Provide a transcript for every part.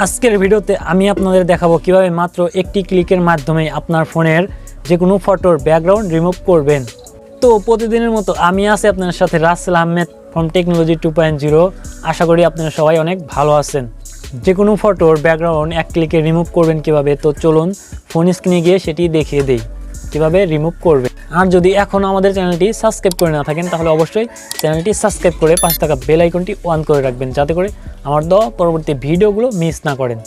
আজকের ভিডিওতে আমি আপনাদের দেখাবো কিভাবে মাত্র একটি ক্লিকের মাধ্যমে আপনার ফোনের যে কোনো ফটোর ব্যাকগ্রাউন্ড রিমুভ করবেন। তো প্রতিদিনের মতো আমি আছি আপনার সাথে রাসেল আহমেদ ফ্রম টেকনোলজি 2.0। আশা করি আপনারা সবাই অনেক ভালো আছেন। যে কোনো ফটোর ব্যাকগ্রাউন্ড এক ক্লিকে রিমুভ করবেন কিভাবে, তো চলুন ফোন স্ক্রিনে গিয়ে সেটি দেখিয়ে দেই কিভাবে রিমুভ করবে। আর যদি এখনও আমাদের চ্যানেলটি সাবস্ক্রাইব করে না থাকেন তাহলে অবশ্যই চ্যানেলটি সাবস্ক্রাইব করে পাশে থাকা বেল আইকনটি অন করে রাখবেন, যাতে করে আমার দেওয়া পরবর্তী ভিডিওগুলো মিস না করেন।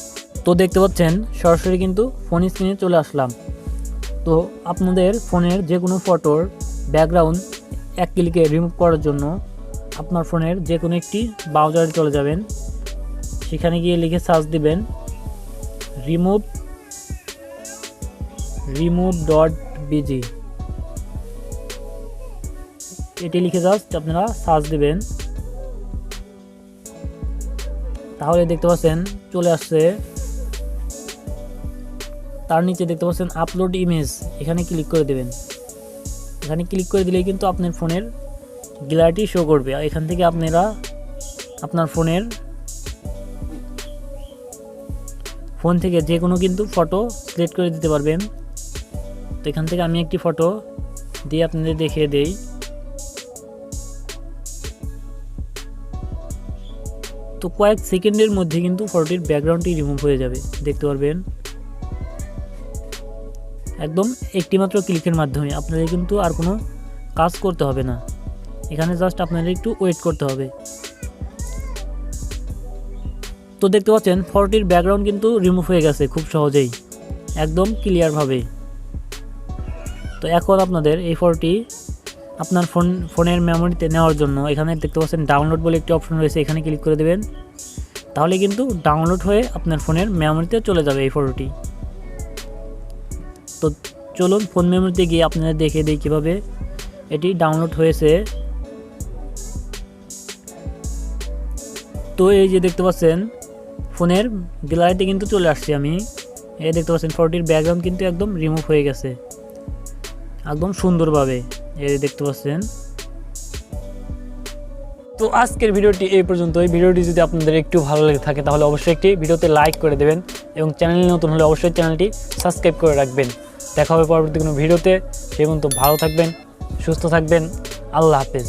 তো দেখতে পাচ্ছেন সরাসরি কিন্তু ফোন স্ক্রিনে চলে আসলাম। তো আপনাদের ফোনের যে কোনো ফটোর ব্যাকগ্রাউন্ড এক ক্লিকে রিমুভ করার জন্য আপনার ফোনের যে কোনো একটি ব্রাউজারে চলে যাবেন, সেখানে গিয়ে লিখে সার্চ দিবেন remove.bg। এটি লিখে জাস্ট আপনারা সার্চ দিবেন, তাহলে দেখতে পাচ্ছেন চলে আসছে। তার নিচে দেখতে পাচ্ছেন আপলোড ইমেজ, এখানে ক্লিক করে দেবেন। এখানে ক্লিক করে দিলেই কিন্তু আপনার ফোনের গ্যালারি শো করবে। এখান থেকে আপনারা আপনার ফোন থেকে যে কোনো কিন্তু ফটো সিলেক্ট করে দিতে পারবেন। তো এখান থেকে আমি একটি ফটো দিয়ে আপনাদের দেখিয়ে দেই। তো কয়েক সেকেন্ডের মধ্যে কিন্তু ফটোটির ব্যাকগ্রাউন্ডটি রিমুভ হয়ে যাবে, দেখতে পারবেন একদম একটি মাত্র ক্লিকের মাধ্যমে। আপনাদের কিন্তু আর কোনো কাজ করতে হবে না, এখানে জাস্ট আপনাদের একটু ওয়েট করতে হবে। তো দেখতে পাচ্ছেন ফটোটির ব্যাকগ্রাউন্ড কিন্তু রিমুভ হয়ে গেছে খুব সহজেই, একদম ক্লিয়ারভাবে। তো এখন আপনাদের এই ফটোটি আপনার ফোনের মেমোরিতে নেওয়ার জন্য এখানে দেখতে পাচ্ছেন ডাউনলোড বলে একটি অপশন রয়েছে, এখানে ক্লিক করে দেবেন। তাহলে কিন্তু ডাউনলোড হয়ে আপনার ফোনের মেমোরিতে চলে যাবে এই ফটোটি। তো চলুন ফোন মেমোরিতে গিয়ে আপনাদের দেখে দিই কীভাবে এটি ডাউনলোড হয়েছে। তো এই যে দেখতে পাচ্ছেন ফোনের গ্যালারিতে কিন্তু চলে আসছি আমি। এই দেখতে পাচ্ছেন ফটোটির ব্যাকগ্রাউন্ড কিন্তু একদম রিমুভ হয়ে গেছে একদম সুন্দরভাবে, এই দেখতে পাচ্ছেন। তো আজকের ভিডিওটি এই পর্যন্ত। এই ভিডিওটি যদি আপনাদের একটু ভালো লেগে থাকে তাহলে অবশ্যই একটি ভিডিওতে লাইক করে দেবেন এবং চ্যানেলে নতুন হলে অবশ্যই চ্যানেলটি সাবস্ক্রাইব করে রাখবেন। দেখা হবে পরবর্তী কোনো ভিডিওতে। সে পর্যন্ত ভালো থাকবেন, সুস্থ থাকবেন। আল্লাহ হাফেজ।